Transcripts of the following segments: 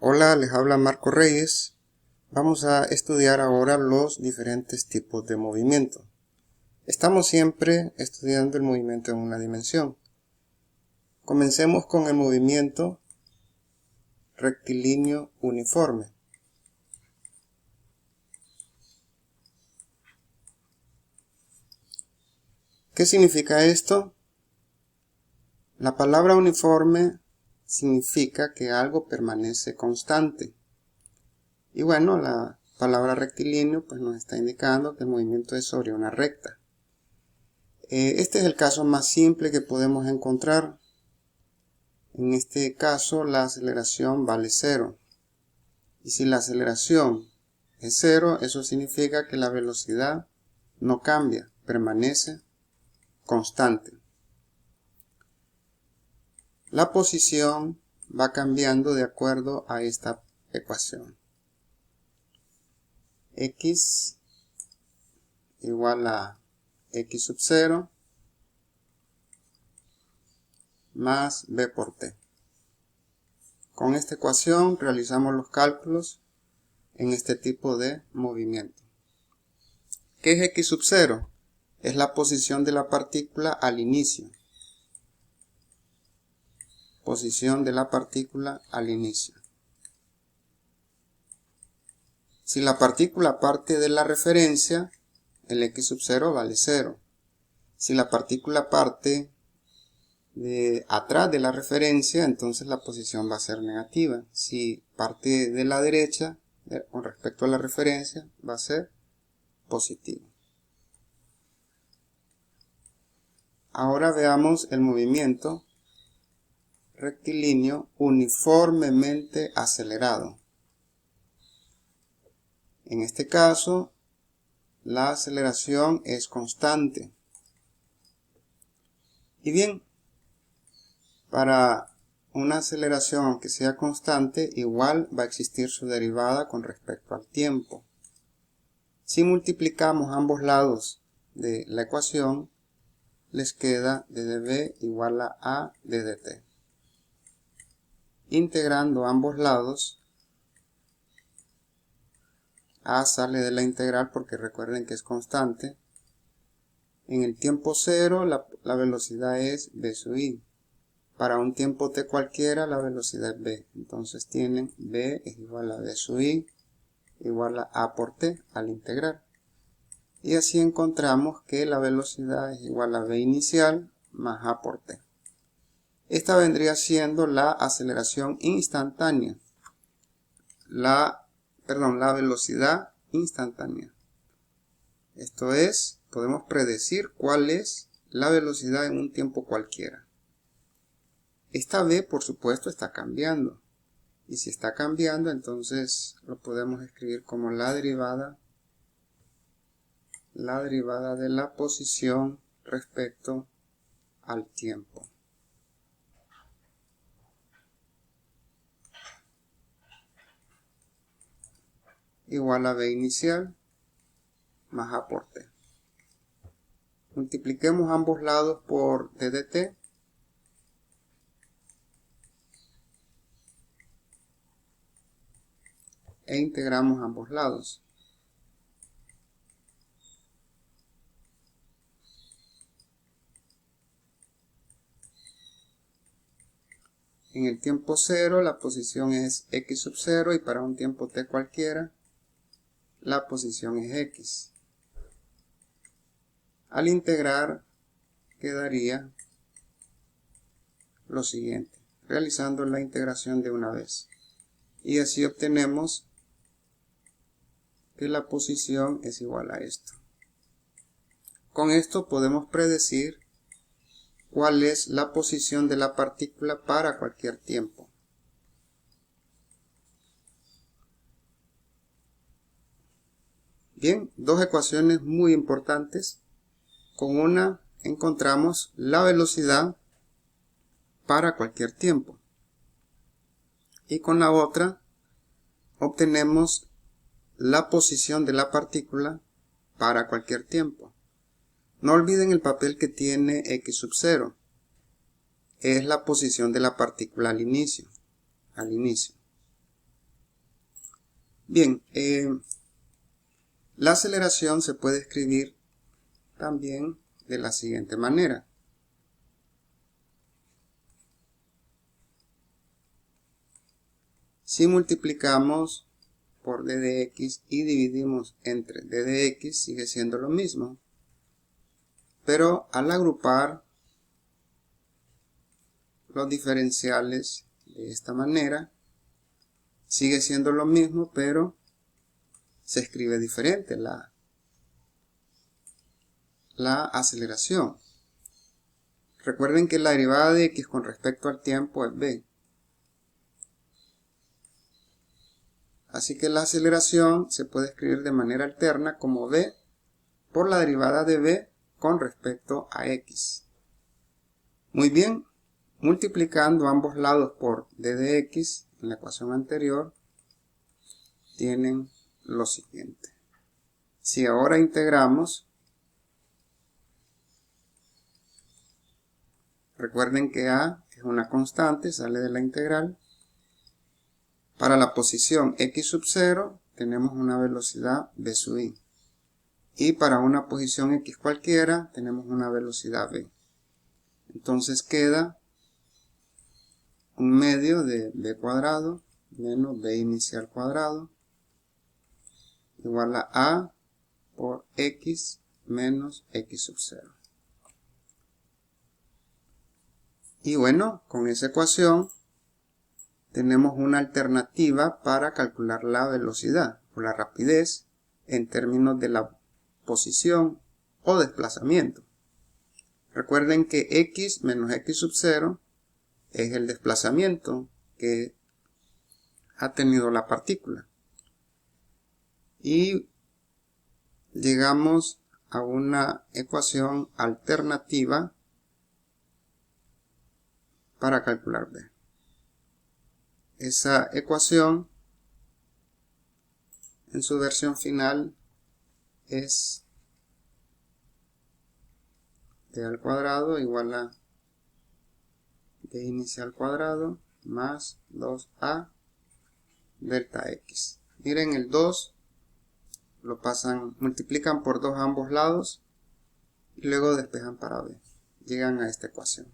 Hola, les habla Marco Reyes. Vamos a estudiar ahora los diferentes tipos de movimiento. Estamos siempre estudiando el movimiento en una dimensión. Comencemos con el movimiento rectilíneo uniforme. ¿Qué significa esto? La palabra uniforme significa que algo permanece constante. Y bueno, la palabra rectilíneo pues nos está indicando que el movimiento es sobre una recta. Este es el caso más simple que podemos encontrar. En este caso la aceleración vale 0. Y si la aceleración es 0, eso significa que la velocidad no cambia, permanece constante. La posición va cambiando de acuerdo a esta ecuación. X igual a x sub 0 más b por t. Con esta ecuación realizamos los cálculos en este tipo de movimiento. ¿Qué es x sub 0? Es la posición de la partícula al inicio. Posición de la partícula al inicio. Si la partícula parte de la referencia, el x sub 0 vale 0. Si la partícula parte de atrás de la referencia, entonces la posición va a ser negativa. Si parte de la derecha, con respecto a la referencia, va a ser positivo. Ahora veamos el movimiento rectilíneo uniformemente acelerado. En este caso, la aceleración es constante. Y bien, para una aceleración, aunque sea constante, igual va a existir su derivada con respecto al tiempo. Si multiplicamos ambos lados de la ecuación, les queda d de v igual a d de t. Integrando ambos lados, a sale de la integral porque recuerden que es constante. En el tiempo 0 la velocidad es v sub i. Para un tiempo t cualquiera la velocidad es v. Entonces tienen v es igual a v sub i igual a por t al integrar. Y así encontramos que la velocidad es igual a v inicial más a por t. Esta vendría siendo la aceleración instantánea. La velocidad instantánea. Esto es, podemos predecir cuál es la velocidad en un tiempo cualquiera. Esta v, por supuesto, está cambiando. Y si está cambiando, entonces lo podemos escribir como la derivada de la posición respecto al tiempo. Igual a v inicial más a por t. Multipliquemos ambos lados por d de t. E integramos ambos lados. En el tiempo 0 la posición es x sub 0 y para un tiempo t cualquiera la posición es x. Al integrar quedaría lo siguiente, realizando la integración de una vez. Y así obtenemos que la posición es igual a esto. Con esto podemos predecir cuál es la posición de la partícula para cualquier tiempo. Bien, dos ecuaciones muy importantes. Con una encontramos la velocidad para cualquier tiempo. Y con la otra obtenemos la posición de la partícula para cualquier tiempo. No olviden el papel que tiene x sub 0. Es la posición de la partícula al inicio. Bien, la aceleración se puede escribir también de la siguiente manera. Si multiplicamos por d de x y dividimos entre d de x, sigue siendo lo mismo. Pero al agrupar los diferenciales de esta manera, sigue siendo lo mismo, pero se escribe diferente la aceleración. Recuerden que la derivada de x con respecto al tiempo es b. Así que la aceleración se puede escribir de manera alterna como b por la derivada de b con respecto a x. Muy bien, multiplicando ambos lados por d de x en la ecuación anterior, tienen lo siguiente. Si ahora integramos, recuerden que a es una constante, sale de la integral. Para la posición x sub 0 tenemos una velocidad v sub i. Y para una posición x cualquiera tenemos una velocidad v. Entonces queda un medio de v cuadrado menos v inicial cuadrado igual a a por x menos x sub 0. Y bueno, con esa ecuación tenemos una alternativa para calcular la velocidad o la rapidez en términos de la posición o desplazamiento. Recuerden que x menos x sub 0 es el desplazamiento que ha tenido la partícula. Y llegamos a una ecuación alternativa para calcular v. Esa ecuación en su versión final es d al cuadrado igual a d inicial cuadrado más 2a delta x. Miren, el 2 lo multiplican por 2 a ambos lados y luego despejan para b. Llegan a esta ecuación.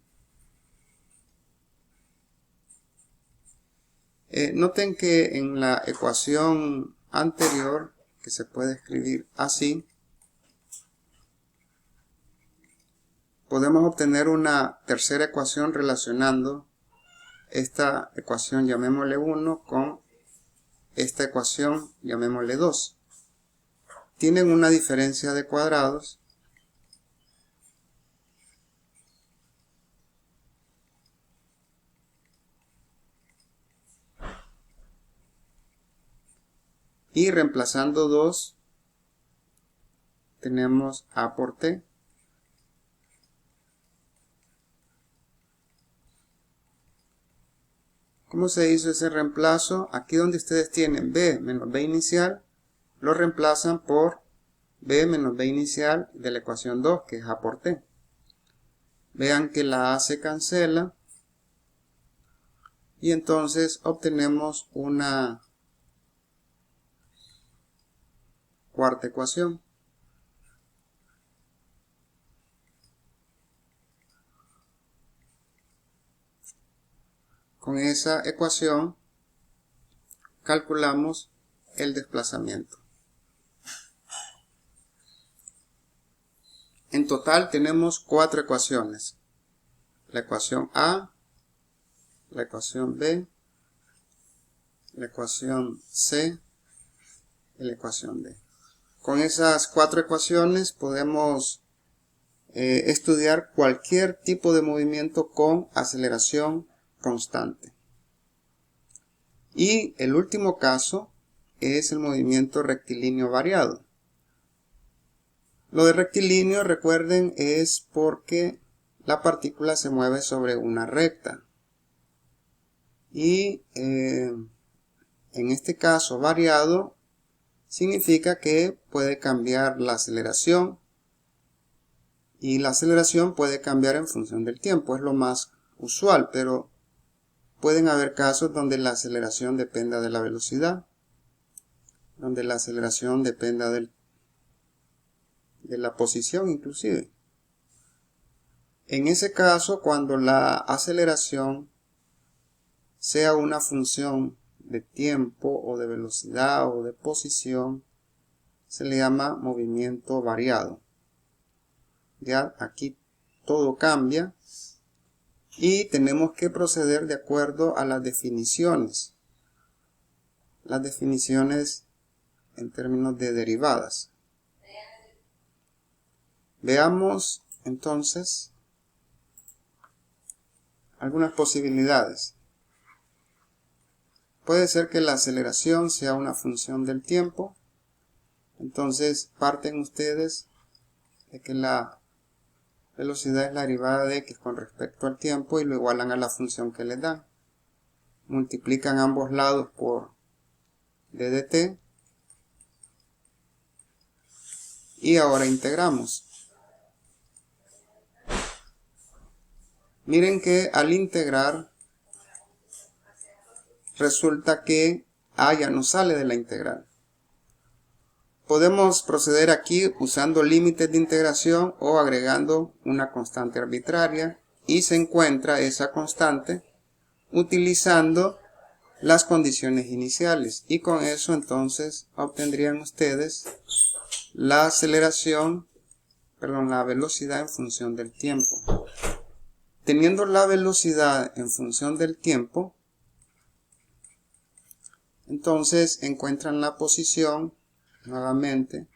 Noten que en la ecuación anterior, que se puede escribir así, podemos obtener una tercera ecuación relacionando esta ecuación, llamémosle 1, con esta ecuación, llamémosle 2. Tienen una diferencia de cuadrados. Y reemplazando 2, tenemos a por t. ¿Cómo se hizo ese reemplazo? Aquí donde ustedes tienen b menos b inicial, lo reemplazan por b menos b inicial de la ecuación 2, que es a por t. Vean que la a se cancela y entonces obtenemos una cuarta ecuación. Con esa ecuación calculamos el desplazamiento. En total tenemos 4 ecuaciones. La ecuación A, la ecuación B, la ecuación C y la ecuación D. Con esas 4 ecuaciones podemos estudiar cualquier tipo de movimiento con aceleración constante. Y el último caso es el movimiento rectilíneo variado. Lo de rectilíneo, recuerden, es porque la partícula se mueve sobre una recta. Y en este caso variado significa que puede cambiar la aceleración. Y la aceleración puede cambiar en función del tiempo, es lo más usual, pero pueden haber casos donde la aceleración dependa de la velocidad. donde la aceleración dependa de la posición inclusive. En ese caso, cuando la aceleración sea una función de tiempo o de velocidad o de posición, se le llama movimiento variado. Ya aquí todo cambia y tenemos que proceder de acuerdo a las definiciones. Las definiciones en términos de derivadas. Veamos entonces algunas posibilidades. Puede ser que la aceleración sea una función del tiempo. Entonces parten ustedes de que la velocidad es la derivada de x con respecto al tiempo y lo igualan a la función que les dan. Multiplican ambos lados por d dt. Y ahora integramos. Miren que al integrar resulta que a ya no sale de la integral. Podemos proceder aquí usando límites de integración o agregando una constante arbitraria y se encuentra esa constante utilizando las condiciones iniciales y con eso entonces obtendrían ustedes la la velocidad en función del tiempo. Teniendo la velocidad en función del tiempo, entonces encuentran la posición nuevamente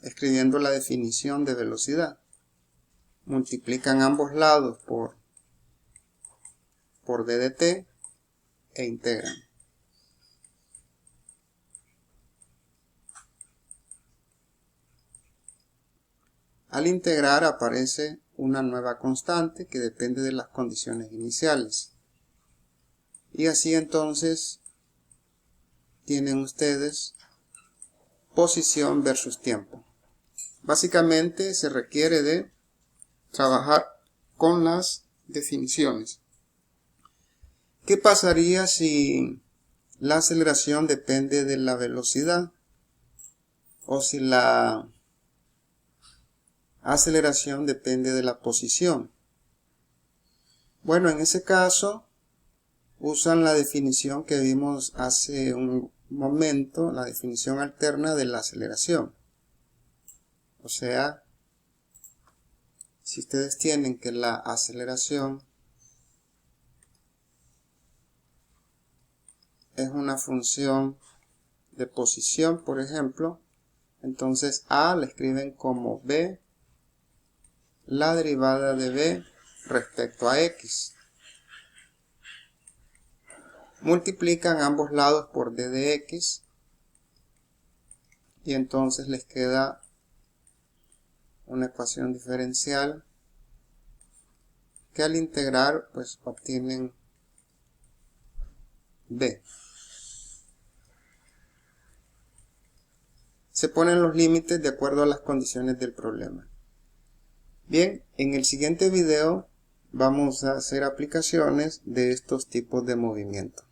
escribiendo la definición de velocidad. Multiplican ambos lados por d dt e integran. Al integrar aparece una nueva constante que depende de las condiciones iniciales. Y así entonces tienen ustedes posición versus tiempo. Básicamente se requiere de trabajar con las definiciones. ¿Qué pasaría si la aceleración depende de la velocidad? O si la aceleración depende de la posición. Bueno, en ese caso usan la definición que vimos hace un momento, la definición alterna de la aceleración. O sea, si ustedes tienen que la aceleración es una función de posición, por ejemplo, entonces a la escriben como b, la derivada de b respecto a x. Multiplican ambos lados por d de x y entonces les queda una ecuación diferencial que al integrar pues obtienen b. Se ponen los límites de acuerdo a las condiciones del problema. Bien, en el siguiente video vamos a hacer aplicaciones de estos tipos de movimiento.